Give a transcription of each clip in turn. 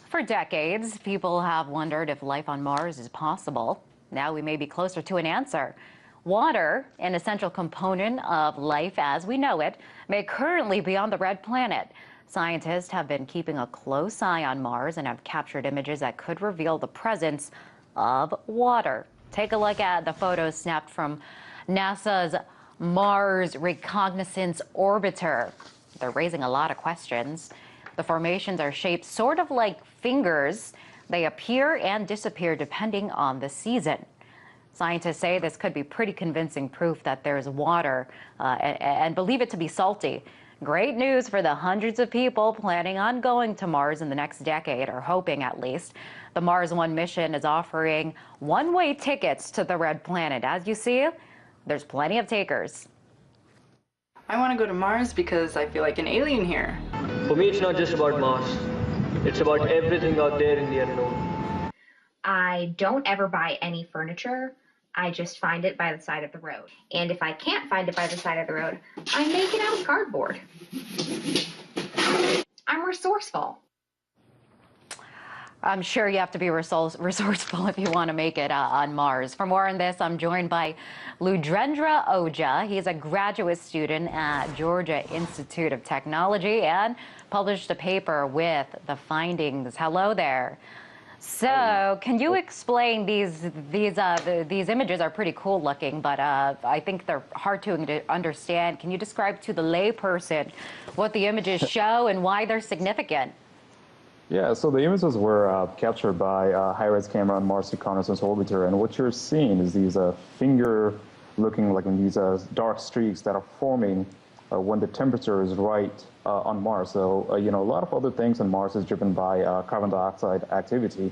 For decades, people have wondered if life on Mars is possible. Now we may be closer to an answer. Water, an essential component of life as we know it, may currently be on the red planet. Scientists have been keeping a close eye on Mars and have captured images that could reveal the presence of water. Take a look at the photos snapped from NASA's Mars Reconnaissance Orbiter. They're raising a lot of questions. The formations are shaped sort of like fingers. They appear and disappear depending on the season. Scientists say this could be pretty convincing proof that there's water and believe it to be salty. Great news for the hundreds of people planning on going to Mars in the next decade, or hoping at least. The Mars One mission is offering one-way tickets to the red planet. As you see, there's plenty of takers. I want to go to Mars because I feel like an alien here. For me, it's not just about Mars. It's about everything out there in the unknown. I don't ever buy any furniture. I just find it by the side of the road. And if I can't find it by the side of the road, I make it out of cardboard. I'm resourceful. I'm sure you have to be resourceful if you want to make it on Mars. For more on this, I'm joined by Ludrendra Oja. He's a graduate student at Georgia Institute of Technology and published a paper with the findings. Hello there. So, can you explain these images are pretty cool looking, but I think they're hard to understand. Can you describe to the layperson what the images show and why they're significant? Yeah, so the images were captured by a high-res camera on Mars Reconnaissance Orbiter, and what you're seeing is these finger-looking, like these dark streaks that are forming when the temperature is right on Mars. So, you know, a lot of other things on Mars is driven by carbon dioxide activity,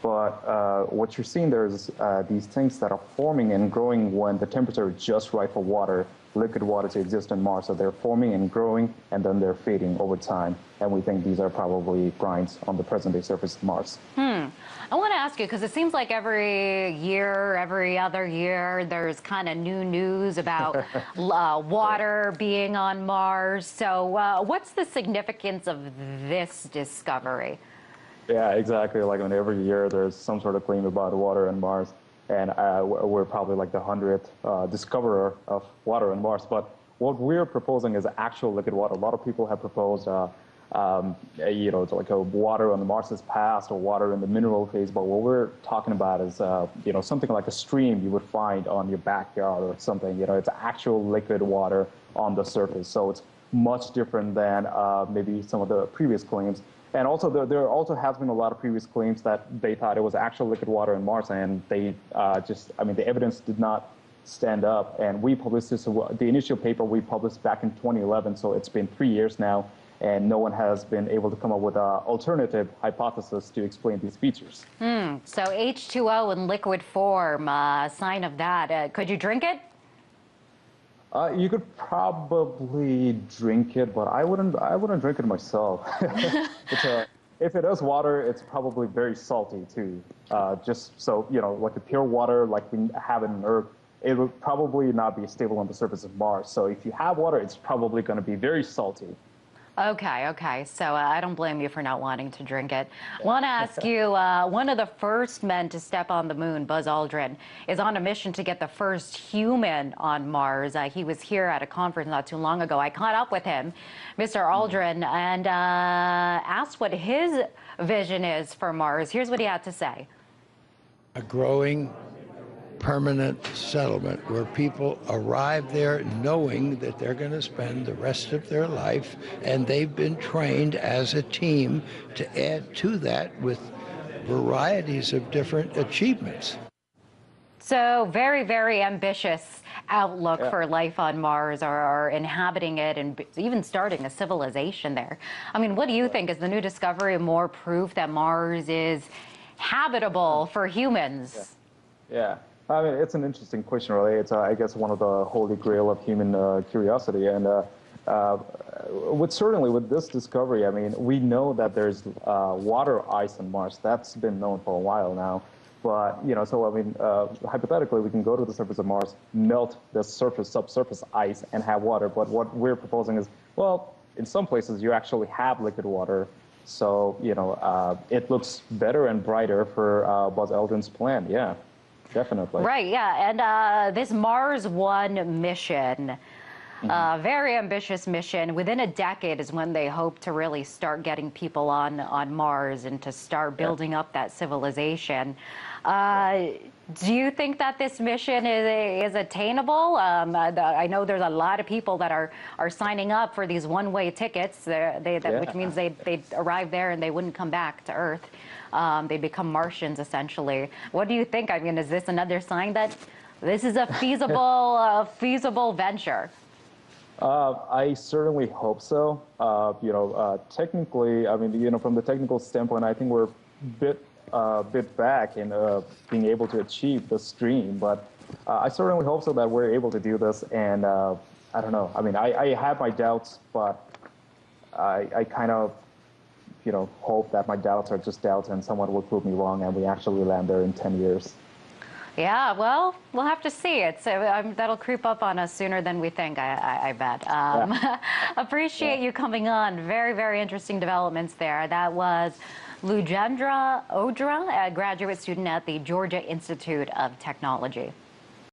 but what you're seeing there is these things that are forming and growing when the temperature is just right for water, liquid water, to exist on Mars. So they're forming and growing, and then they're fading over time. And we think these are probably brines on the present-day surface of Mars. I want to ask you, because it seems like every year, every other year, there's kind of new news about water being on Mars. So what's the significance of this discovery? Yeah, exactly. Like every year, there's some sort of claim about water on Mars. And we're probably like the 100th discoverer of water on Mars. But what we're proposing is actual liquid water. A lot of people have proposed, you know, like a water on the Mars's past or water in the mineral phase. But what we're talking about is, you know, something like a stream you would find on your backyard or something. You know, it's actual liquid water on the surface. So it's much different than maybe some of the previous claims. And also, there also has been a lot of previous claims that they thought it was actual liquid water on Mars, and they the evidence did not stand up. And we published this, the initial paper we published back in 2011, so it's been 3 years now, and no one has been able to come up with an alternative hypothesis to explain these features. So H2O in liquid form, a sign of that. Could you drink it? You could probably drink it, but I wouldn't drink it myself. If it is water, it's probably very salty too. Just so, you know, like the pure water like we have it on Earth, it would probably not be stable on the surface of Mars. So if you have water, it's probably going to be very salty. Okay. So I don't blame you for not wanting to drink it. Want to ask you, one of the first men to step on the moon, Buzz Aldrin, is on a mission to get the first human on Mars. He was here at a conference not too long ago. I caught up with him, Mr. Aldrin, and asked what his vision is for Mars. Here's what he had to say. A growing permanent settlement where people arrive there knowing that they're going to spend the rest of their life, and they've been trained as a team to add to that with varieties of different achievements. So very, very ambitious outlook for life on Mars, or inhabiting it and even starting a civilization there. I mean, what do you think? Is the new discovery more proof that Mars is habitable for humans? Yeah. I mean, it's an interesting question, really. It's, I guess, one of the holy grail of human curiosity. And certainly with this discovery, I mean, we know that there's water ice on Mars. That's been known for a while now. But, you know, so, I mean, hypothetically, we can go to the surface of Mars, melt the subsurface ice, and have water. But what we're proposing is, well, in some places, you actually have liquid water. So, it looks better and brighter for Buzz Aldrin's plan. Yeah, definitely. Right, yeah. And this Mars One mission, very ambitious mission. Within a decade is when they hope to really start getting people on Mars and to start building up that civilization. Do you think that this mission is attainable? I know there's a lot of people that are signing up for these one-way tickets, which means they'd arrive there and they wouldn't come back to Earth. They become Martians, essentially. What do you think? I mean, is this another sign that this is a feasible venture? I certainly hope so. Technically, I mean, from the technical standpoint, I think we're a bit back in being able to achieve this dream. But I certainly hope so that we're able to do this. And I don't know. I mean, I have my doubts, but I kind of, hope that my doubts are just doubts and someone will prove me wrong and we actually land there in 10 years. Yeah, well, we'll have to see it. So that'll creep up on us sooner than we think, I bet. Appreciate you coming on. Very, very interesting developments there. That was Lujendra Odra, a graduate student at the Georgia Institute of Technology.